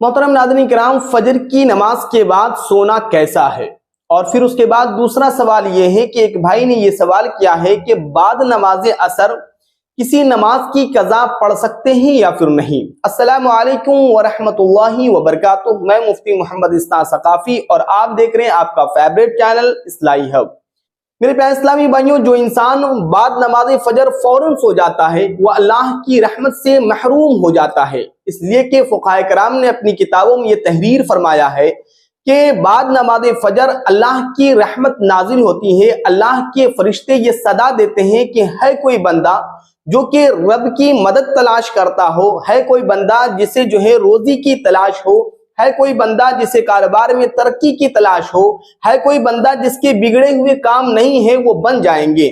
मोहतरम नाज़रीन किराम, फजर की नमाज के बाद सोना कैसा है? और फिर उसके बाद दूसरा सवाल ये है कि एक भाई ने ये सवाल किया है कि बाद नमाज असर किसी नमाज की कज़ा पढ़ सकते हैं या फिर नहीं। अस्सलामु अलैकुम व रहमतुल्लाहि व बरकातुहू। मैं मुफ्ती मोहम्मद इस्ना सकाफी और आप देख रहे हैं आपका फेवरेट चैनल इस्लाही हब। मेरे प्यारे इस्लामी भाइयों, जो इंसान बाद नमाज फजर फौरन सो जाता है वह अल्लाह की रहमत से महरूम हो जाता है, इसलिए कि फुक़हा कराम ने अपनी किताबों में ये तहरीर फरमाया है कि बाद नमाज फजर अल्लाह की रहमत नाजिल होती है। अल्लाह के फरिश्ते ये सदा देते हैं कि है कोई बंदा जो कि रब की मदद तलाश करता हो, है कोई बंदा जिसे जो है रोजी की तलाश हो, है कोई बंदा जिसे कारोबार में तरक्की की तलाश हो, है कोई बंदा जिसके बिगड़े हुए काम नहीं है वो बन जाएंगे।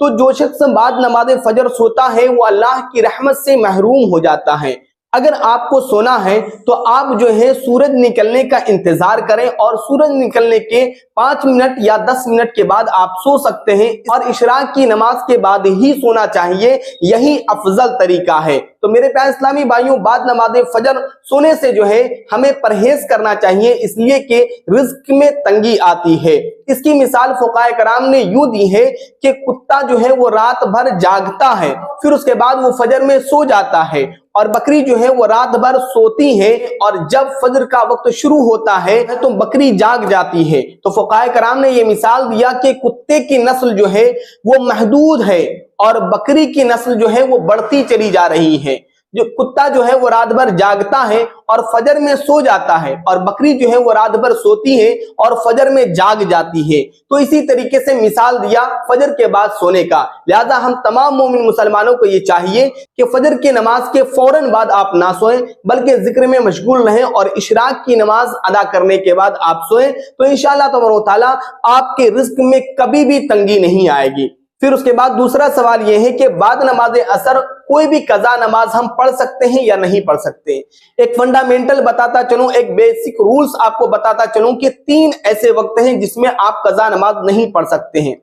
तो जो शख्स बाद नमाज फजर सोता है वो अल्लाह की रहमत से महरूम हो जाता है। अगर आपको सोना है तो आप जो है सूरज निकलने का इंतजार करें और सूरज निकलने के 5 मिनट या 10 मिनट के बाद आप सो सकते हैं और इशराक की नमाज के बाद ही सोना चाहिए, यही अफजल तरीका है। तो मेरे प्यारे इस्लामी भाइयों, बाद नमाज फजर सोने से जो है हमें परहेज करना चाहिए, इसलिए कि रिज्क में तंगी आती है। इसकी मिसाल फुक़हा कराम ने यूं दी है कि कुत्ता जो है वो रात भर जागता है, फिर उसके बाद वो फजर में सो जाता है, और बकरी जो है वो रात भर सोती है और जब फजर का वक्त शुरू होता है तो बकरी जाग जाती है। तो फुक़हा कराम ने ये मिसाल दिया कि कुत्ते की नस्ल जो है वो महदूद है और बकरी की नस्ल जो है वो बढ़ती चली जा रही है। जो कुत्ता जो है वो रात भर जागता है और फजर में सो जाता है, और बकरी जो है वो रात भर सोती है और फजर में जाग जाती है। तो इसी तरीके से मिसाल दिया फजर के बाद सोने का। लिहाजा हम तमाम मोमिन मुसलमानों को ये चाहिए कि फजर की नमाज के फौरन बाद आप ना सोएं, बल्कि जिक्र में मशगूल रहें और इशराक की नमाज अदा करने के बाद आप सोएं। तो इंशाअल्लाह तबारक व तआला आपके रिज्क में कभी भी तंगी नहीं आएगी। फिर उसके बाद दूसरा सवाल यह है कि बाद नमाज असर कोई भी कज़ा नमाज हम पढ़ सकते हैं या नहीं पढ़ सकते। एक फंडामेंटल बताता चलूं, एक बेसिक रूल्स आपको बताता चलूं कि 3 ऐसे वक्त हैं जिसमें आप कज़ा नमाज नहीं पढ़ सकते हैं।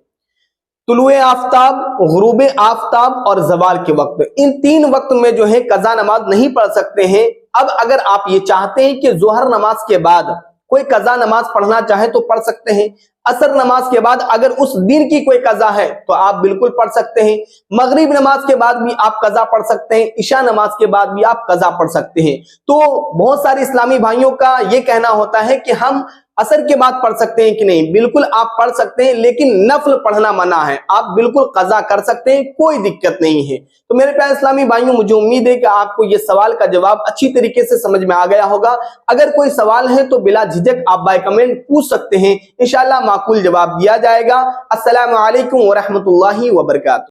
तुलुए आफ्ताब, गुरूबे आफ्ताब और ज़वाल के वक्त। इन 3 वक्त में जो है कज़ा नमाज नहीं पढ़ सकते हैं। अब अगर आप ये चाहते हैं कि ज़ोहर नमाज के बाद कोई कज़ा नमाज पढ़ना चाहे तो पढ़ सकते हैं। असर नमाज के बाद अगर उस दिन की कोई कज़ा है तो आप बिल्कुल पढ़ सकते हैं। मगरिब नमाज के बाद भी आप कज़ा पढ़ सकते हैं, इशा नमाज के बाद भी आप कज़ा पढ़ सकते हैं। तो बहुत सारे इस्लामी भाइयों का ये कहना होता है कि हम असर के बाद पढ़ सकते हैं कि नहीं। बिल्कुल आप पढ़ सकते हैं, लेकिन नफल पढ़ना मना है। आप बिल्कुल कज़ा कर सकते हैं, कोई दिक्कत नहीं है। तो मेरे प्यारे इस्लामी भाइयों, मुझे उम्मीद है कि आपको ये सवाल का जवाब अच्छी तरीके से समझ में आ गया होगा। अगर कोई सवाल है तो बिला झिझक आप बाय कमेंट पूछ सकते हैं, इंशाअल्लाह माकूल जवाब दिया जाएगा। अस्सलामु अलैकुम व रहमतुल्लाहि व बरकातुहू।